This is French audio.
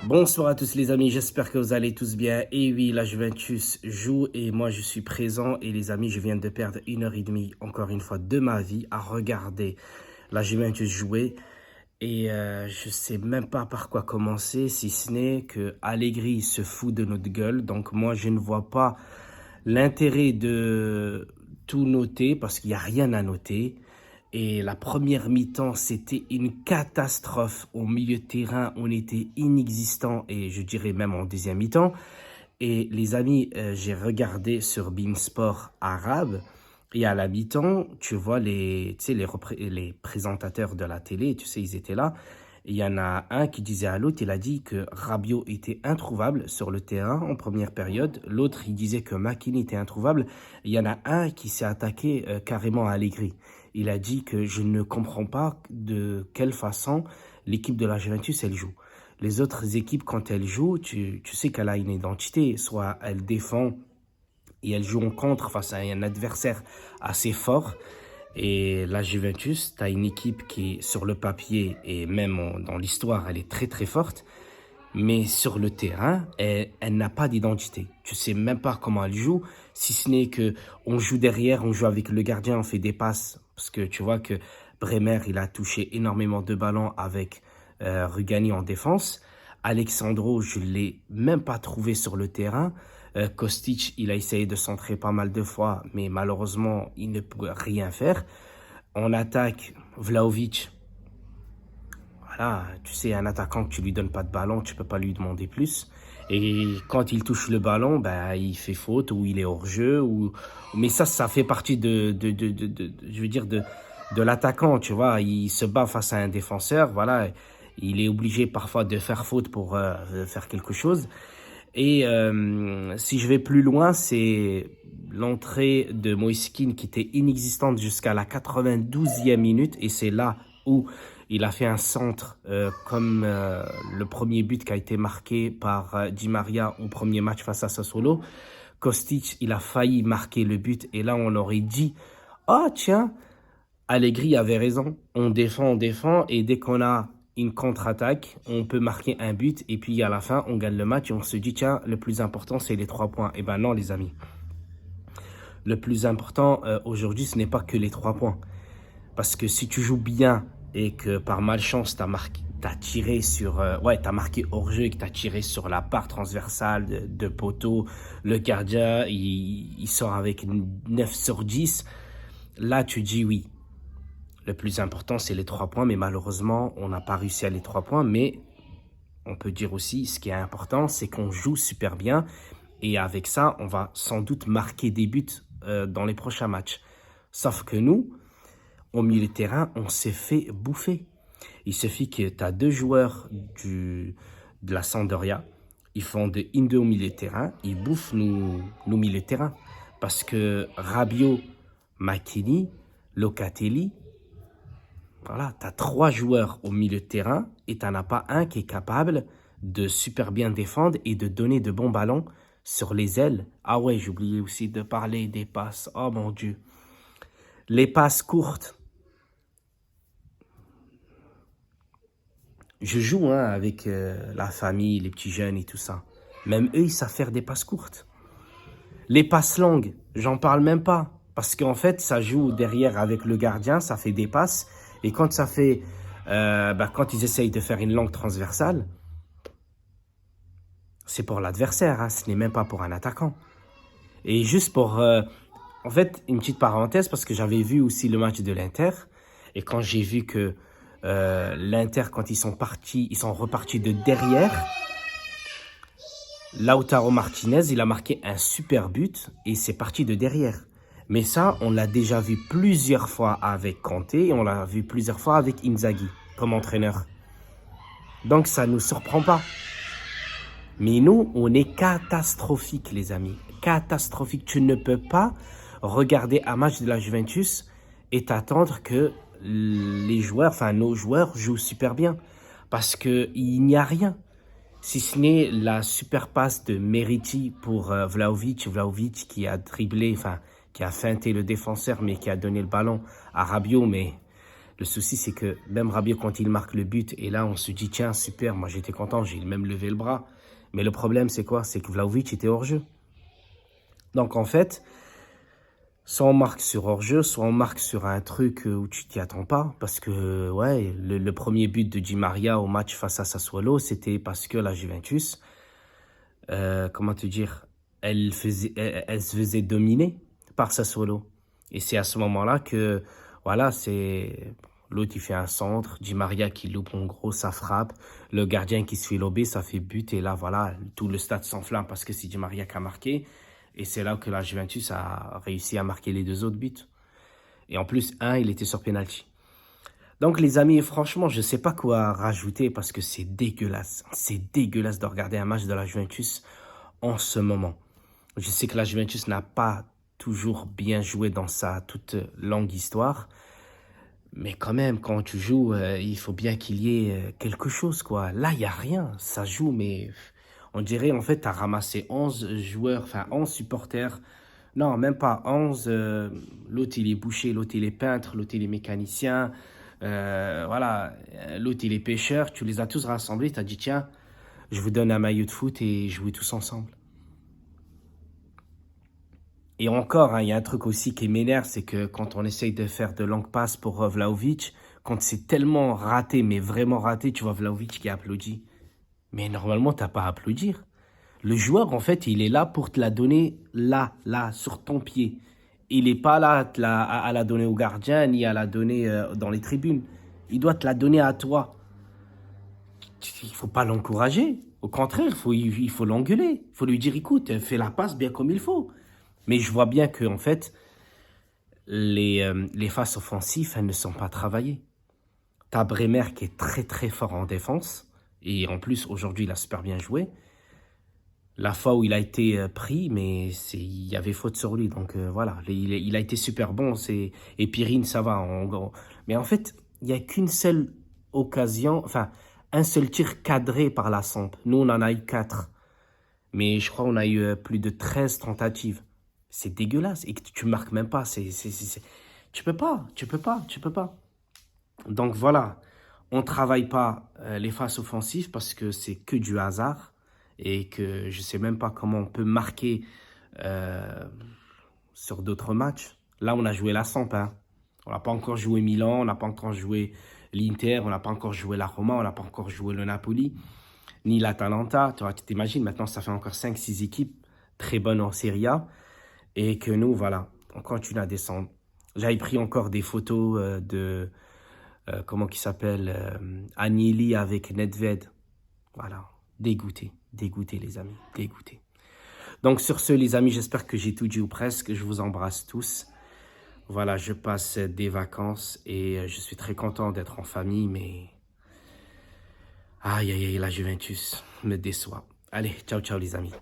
Bonsoir à tous les amis, j'espère que vous allez tous bien. Et oui, la Juventus joue et moi je suis présent. Et les amis, je viens de perdre 1h30 encore une fois de ma vie à regarder la Juventus jouer. Et je sais même pas par quoi commencer, si ce n'est que Allegri se fout de notre gueule. Donc moi je ne vois pas l'intérêt de tout noter parce qu'il n'y a rien à noter. Et la première mi-temps, c'était une catastrophe. Au milieu de terrain, on était inexistant et je dirais même en deuxième mi-temps. Et les amis, j'ai regardé sur Beansport arabe et à la mi-temps, tu vois tu sais, les présentateurs de la télé, tu sais, ils étaient là. Il y en a un qui disait à l'autre, il a dit que Rabiot était introuvable sur le terrain en première période. L'autre, il disait que McKennie était introuvable. Il y en a un qui s'est attaqué carrément à Allegri. Il a dit que je ne comprends pas de quelle façon l'équipe de la Juventus, elle joue. Les autres équipes, quand elles jouent, tu sais qu'elle a une identité. Soit elle défend et elle joue en contre face à un adversaire assez fort. Et la Juventus, tu as une équipe qui, sur le papier et même dans l'histoire, elle est très très forte. Mais sur le terrain, elle n'a pas d'identité. Tu sais même pas comment elle joue, si ce n'est que on joue derrière, on joue avec le gardien, on fait des passes. Parce que tu vois que Bremer, il a touché énormément de ballons avec Rugani en défense. Alexandro, je l'ai même pas trouvé sur le terrain. Kostic, il a essayé de centrer pas mal de fois, mais malheureusement, il ne peut rien faire. En attaque, Vlahovic, voilà, tu sais, un attaquant que tu lui donnes pas de ballon, tu peux pas lui demander plus. Et quand il touche le ballon, ben, il fait faute ou il est hors jeu. Mais ça fait partie je veux dire, de l'attaquant, tu vois. Il se bat face à un défenseur, voilà. Il est obligé parfois de faire faute pour faire quelque chose. Et si je vais plus loin, c'est l'entrée de Moïse Kean qui était inexistante jusqu'à la 92e minute. Et c'est là où il a fait un centre comme le premier but qui a été marqué par Di Maria au premier match face à Sassuolo. Kostic, il a failli marquer le but. Et là, on aurait dit, ah tiens, Allegri avait raison. On défend. Et dès qu'on a une contre-attaque, on peut marquer un but et puis à la fin, on gagne le match et on se dit, tiens, le plus important, c'est les 3 points. Eh ben non, les amis. Le plus important aujourd'hui, ce n'est pas que les 3 points. Parce que si tu joues bien et que par malchance, t'as tiré sur... t'as marqué hors-jeu et que t'as tiré sur la part transversale de poteau, le gardien, il sort avec 9 sur 10. Là, tu dis oui. Le plus important, c'est les 3 points, mais malheureusement, on n'a pas réussi à les 3 points. Mais on peut dire aussi, ce qui est important, c'est qu'on joue super bien. Et avec ça, on va sans doute marquer des buts dans les prochains matchs. Sauf que nous, au milieu de terrain, on s'est fait bouffer. Il suffit que tu as 2 joueurs de la Sampdoria. Ils font de 1-2 au milieu de terrain. Ils bouffent nos milieux de terrain. Parce que Rabiot, McKennie, Locatelli, voilà, tu as 3 joueurs au milieu de terrain et tu n'en as pas un qui est capable de super bien défendre et de donner de bons ballons sur les ailes. Ah ouais, j'ai oublié aussi de parler des passes. Oh mon Dieu. Les passes courtes. Je joue avec la famille, les petits jeunes et tout ça. Même eux, ils savent faire des passes courtes. Les passes longues, j'en parle même pas. Parce qu'en fait, ça joue derrière avec le gardien, ça fait des passes. Et quand ça fait, quand ils essayent de faire une longue transversale, c'est pour l'adversaire, hein, ce n'est même pas pour un attaquant. Et juste pour, en fait, une petite parenthèse, parce que j'avais vu aussi le match de l'Inter. Et quand j'ai vu que l'Inter, quand ils sont repartis de derrière, Lautaro Martinez, il a marqué un super but et c'est parti de derrière. Mais ça, on l'a déjà vu plusieurs fois avec Conte et on l'a vu plusieurs fois avec Inzaghi comme entraîneur. Donc ça ne nous surprend pas. Mais nous, on est catastrophique, les amis. Catastrophique. Tu ne peux pas regarder un match de la Juventus et t'attendre que nos joueurs jouent super bien. Parce qu'il n'y a rien. Si ce n'est la super passe de Meriti pour Vlahovic. Vlahovic qui a dribblé, qui a feinté le défenseur, mais qui a donné le ballon à Rabiot. Mais Le souci, c'est que même Rabiot, quand il marque le but, et là, on se dit, tiens, super, moi j'étais content, j'ai même levé le bras. Mais le problème, c'est quoi? C'est que Vlahovic était hors jeu. Donc, en fait, soit on marque sur hors-jeu, soit on marque sur un truc où tu t'y attends pas. Parce que, ouais, le premier but de Di Maria au match face à Sassuolo, c'était parce que la Juventus, comment te dire, elle se faisait dominer par Sassuolo. Et c'est à ce moment-là que, voilà, c'est l'autre il fait un centre, Di Maria qui loupe en gros, ça frappe, le gardien qui se fait lober, ça fait but, et là, voilà, tout le stade s'enflamme parce que c'est Di Maria qui a marqué. Et c'est là que la Juventus a réussi à marquer les 2 autres buts. Et en plus, il était sur penalty. Donc les amis, franchement, je ne sais pas quoi rajouter parce que c'est dégueulasse. C'est dégueulasse de regarder un match de la Juventus en ce moment. Je sais que la Juventus n'a pas toujours bien joué dans sa toute longue histoire. Mais quand même, quand tu joues, il faut bien qu'il y ait quelque chose, quoi. Là, il n'y a rien. Ça joue, mais on dirait, en fait, tu as ramassé 11 joueurs, enfin 11 supporters. Non, même pas 11. L'autre, il est boucher, l'autre, il est peintre, l'autre, il est mécanicien. Voilà, l'autre, il est pêcheur. Tu les as tous rassemblés. Tu as dit, tiens, je vous donne un maillot de foot et jouez tous ensemble. Et encore, hein, il y a un truc aussi qui m'énerve, c'est que quand on essaye de faire de longues passes pour Vlahovic, quand c'est tellement raté, mais vraiment raté, tu vois Vlahovic qui applaudit. Mais normalement, tu n'as pas à applaudir. Le joueur, en fait, il est là pour te la donner là, sur ton pied. Il n'est pas là à la donner au gardien, ni à la donner dans les tribunes. Il doit te la donner à toi. Il ne faut pas l'encourager. Au contraire, il faut l'engueuler. Il faut lui dire, écoute, fais la passe bien comme il faut. Mais je vois bien que, en fait, les phases offensives, elles ne sont pas travaillées. T'as Bremer qui est très très fort en défense. Et en plus, aujourd'hui, il a super bien joué. La fois où il a été pris, mais il y avait faute sur lui. Donc voilà, il a été super bon. Et Pirine, ça va. Mais en fait, il n'y a qu'une seule occasion, enfin, un seul tir cadré par la Samp. Nous, on en a eu 4. Mais je crois qu'on a eu plus de 13 tentatives. C'est dégueulasse. Et que tu ne marques même pas. Tu peux pas. Donc voilà, on ne travaille pas les phases offensives parce que c'est que du hasard. Et que je ne sais même pas comment on peut marquer sur d'autres matchs. Là, on a joué la Samp. Hein. On n'a pas encore joué Milan, on n'a pas encore joué l'Inter, on n'a pas encore joué la Roma, on n'a pas encore joué le Napoli, ni l'Atalanta. Tu t'imagines, maintenant, ça fait encore 5-6 équipes très bonnes en Serie A. Et que nous, voilà, on continue à descendre. J'avais pris encore des photos de, comment qui s'appelle, Agnelli avec Nedved. Voilà, dégoûté les amis, dégoûté. Donc sur ce les amis, j'espère que j'ai tout dit ou presque. Je vous embrasse tous. Voilà, je passe des vacances et je suis très content d'être en famille, mais aïe aïe aïe, la Juventus me déçoit. Allez, ciao ciao les amis.